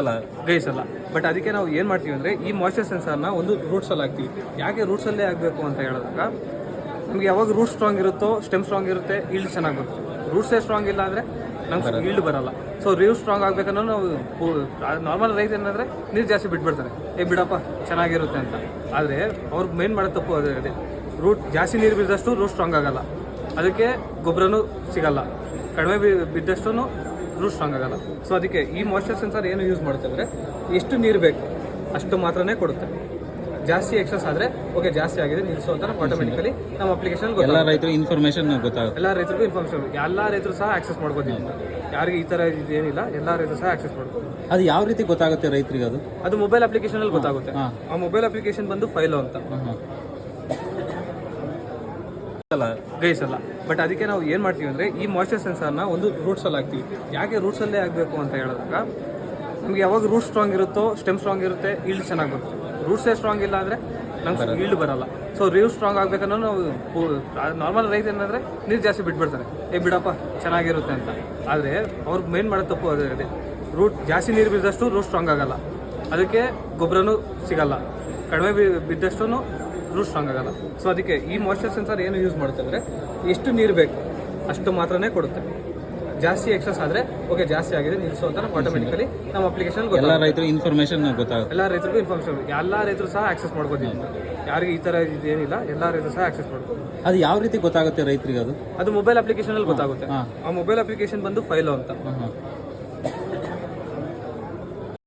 ಅಲ್ಲ ಗೈಸಲ್ಲ. ಬಟ್ ಅದಕ್ಕೆ ನಾವು ಏನು ಮಾಡ್ತೀವಿ ಅಂದರೆ ಈ ಮಾಯ್ಶ್ಚರ್ ಸೆನ್ಸರ್ನ ಒಂದು ರೂಟ್ಸಲ್ಲಿ ಹಾಕ್ತೀವಿ. ಯಾಕೆ ರೂಟ್ಸಲ್ಲೇ ಆಗಬೇಕು ಅಂತ ಹೇಳಿದಾಗ ನಮಗೆ ಯಾವಾಗ ರೂಟ್ ಸ್ಟ್ರಾಂಗ್ ಇರುತ್ತೋ ಸ್ಟೆಮ್ ಸ್ಟ್ರಾಂಗ್ ಇರುತ್ತೆ, ಈಲ್ಡ್ ಚೆನ್ನಾಗಿ ಬರುತ್ತೆ. ರೂಟ್ಸೇ ಸ್ಟ್ರಾಂಗ್ ಇಲ್ಲ ಅಂದರೆ ನಮ್ಗೆ ಈಲ್ಡ್ ಬರಲ್ಲ. ಸೊ ರೂಟ್ ಸ್ಟ್ರಾಂಗ್ ಆಗಬೇಕನ್ನೋ ನಾವು ನಾರ್ಮಲ್ ರೈತ ಏನಂದರೆ ನೀರು ಜಾಸ್ತಿ ಬಿಟ್ಬಿಡ್ತಾರೆ, ಬಿಡಪ್ಪ ಚೆನ್ನಾಗಿರುತ್ತೆ ಅಂತ. ಆದರೆ ಅವ್ರಿಗೆ ಮೇನ್ ಮಾಡೋ ತಪ್ಪು ಅದೇ, ರೂಟ್ ಜಾಸ್ತಿ ನೀರು ಬಿದ್ದಷ್ಟು ರೂಟ್ ಸ್ಟ್ರಾಂಗ್ ಆಗಲ್ಲ, ಅದಕ್ಕೆ ಗೊಬ್ಬರನೂ ಸಿಗಲ್ಲ. ಕಡಿಮೆ ಬಿದ್ದಷ್ಟು ರೂಟ್ ಸ್ಟ್ರಾಂಗ್ ಆಗಲ್ಲ. ಸೊ ಅದಕ್ಕೆ ಈ ಮಾಯ್ಶ್ಚರ್ ಸೆನ್ಸರ್ ಏನು ಯೂಸ್ ಮಾಡುತ್ತೆ ಅಂದರೆ ಎಷ್ಟು ನೀರು ಬೇಕು ಅಷ್ಟು ಮಾತ್ರನೇ ಕೊಡುತ್ತೆ. ಜಾಸ್ತಿ ಎಕ್ಸಸ್ ಆದರೆ ಓಕೆ ಜಾಸ್ತಿ ಆಗಿದೆ ನಿಲ್ಲಿಸೋ ಅಂತ ಆಟೋಮೆಟಿಕಲಿ ನಮ್ಮ ಅಪ್ಲಿಕೇಶನ್ ಎಲ್ಲ ರೈತರು ಇನ್ಫಾರ್ಮೇಷನ್ ಗೊತ್ತಾಗುತ್ತೆ. ಎಲ್ಲ ರೈತರಿಗೂ ಇನ್ಫಾರ್ಮೇಷನ್, ಎಲ್ಲ ರೈತರು ಸಹ ಆಕ್ಸೆಸ್ ಮಾಡ್ಬೋದು. ಯಾರಿಗೆ ಈ ಥರ ಇದೇನಿಲ್ಲ, ಎಲ್ಲ ರೈತರು ಸಹ ಆಕ್ಸೆಸ್ ಮಾಡ್ಬೋದು. ಅದು ಯಾವ ರೀತಿ ಗೊತ್ತಾಗುತ್ತೆ ರೈತರಿಗೆ? ಅದು ಮೊಬೈಲ್ ಅಪ್ಲಿಕೇಶನಲ್ಲಿ ಗೊತ್ತಾಗುತ್ತೆ. ಆ ಮೊಬೈಲ್ ಅಪ್ಲಿಕೇಶನ್ ಬಂದು ಫೈಲೋ ಅಂತ ಗೈಸಲ್ಲ. ಬಟ್ ಅದಕ್ಕೆ ನಾವು ಏನು ಮಾಡ್ತೀವಿ ಅಂದರೆ ಈ ಮಾಯ್ಶ್ಚರ್ ಸೆನ್ಸರ್ನ ಒಂದು ರೂಟ್ಸಲ್ಲಿ ಹಾಕ್ತೀವಿ. ಯಾಕೆ ರೂಟ್ಸಲ್ಲೇ ಆಗಬೇಕು ಅಂತ ಹೇಳಿದಾಗ ನಮಗೆ ಯಾವಾಗ ರೂಟ್ ಸ್ಟ್ರಾಂಗ್ ಇರುತ್ತೋ ಸ್ಟೆಮ್ ಸ್ಟ್ರಾಂಗ್ ಇರುತ್ತೆ, ಈಲ್ಡ್ ಚೆನ್ನಾಗಿ ಬರುತ್ತೆ. ರೂಟ್ಸೇ ಸ್ಟ್ರಾಂಗ್ ಇಲ್ಲ ಅಂದರೆ ನಮ್ಗೆ ಈಲ್ಡ್ ಬರಲ್ಲ. ಸೊ ರೂಟ್ ಸ್ಟ್ರಾಂಗ್ ಆಗಬೇಕನ್ನೋ ನಾವು ನಾರ್ಮಲ್ ರೈತ ಏನಂದರೆ ನೀರು ಜಾಸ್ತಿ ಬಿಟ್ಬಿಡ್ತಾರೆ, ಬಿಡಪ್ಪ ಚೆನ್ನಾಗಿರುತ್ತೆ ಅಂತ. ಆದರೆ ಅವ್ರಿಗೆ ಮೇನ್ ಮಾಡೋ ತಪ್ಪು ಅದೇ, ರೂಟ್ ಜಾಸ್ತಿ ನೀರು ಬಿದ್ದಷ್ಟು ರೂಟ್ ಸ್ಟ್ರಾಂಗ್ ಆಗಲ್ಲ, ಅದಕ್ಕೆ ಗೊಬ್ಬರನೂ ಸಿಗಲ್ಲ. ಕಡಿಮೆ ಬಿದ್ದಷ್ಟು ರೂಟ್ ಸ್ಟ್ರಾಂಗ್ ಆಗಲ್ಲ. ಸೊ ಅದಕ್ಕೆ ಈ ಮಾಯ್ಶ್ಚರ್ ಸೆನ್ಸರ್ ಏನು ಯೂಸ್ ಮಾಡುತ್ತೆ ಅಂದರೆ ಎಷ್ಟು ನೀರು ಬೇಕು ಅಷ್ಟು ಮಾತ್ರನೇ ಕೊಡುತ್ತೆ. ಜಾಸ್ತಿ ಎಕ್ಸಸ್ ಆದರೆ ಓಕೆ ಜಾಸ್ತಿ ಆಗಿದೆ ನಿಲ್ಲಿಸೋ ಅಂತ ಆಟೋಮೆಟಿಕಲಿ ನಮ್ಮ ಅಪ್ಲಿಕೇಶನ್ ಎಲ್ಲ ರೈತರು ಇನ್ಫಾರ್ಮೇಷನ್ ಗೊತ್ತಾಗುತ್ತೆ. ಎಲ್ಲ ರೈತರಿಗೂ ಇನ್ಫಾರ್ಮೇಷನ್, ಎಲ್ಲ ರೈತರು ಸಹ ಆಕ್ಸೆಸ್ ಮಾಡ್ಬೋದು. ಯಾರಿಗೆ ಈ ಥರ ಇದೇನಿಲ್ಲ, ಎಲ್ಲ ರೈತರು ಸಹ ಆಕ್ಸೆಸ್ ಮಾಡ್ಬೋದು. ಅದು ಯಾವ ರೀತಿ ಗೊತ್ತಾಗುತ್ತೆ ರೈತರಿಗೆ? ಅದು ಮೊಬೈಲ್ ಅಪ್ಲಿಕೇಶನಲ್ಲಿ ಗೊತ್ತಾಗುತ್ತೆ. ಆ ಮೊಬೈಲ್ ಅಪ್ಲಿಕೇಶನ್ ಬಂದು ಫೈಲೋ ಅಂತ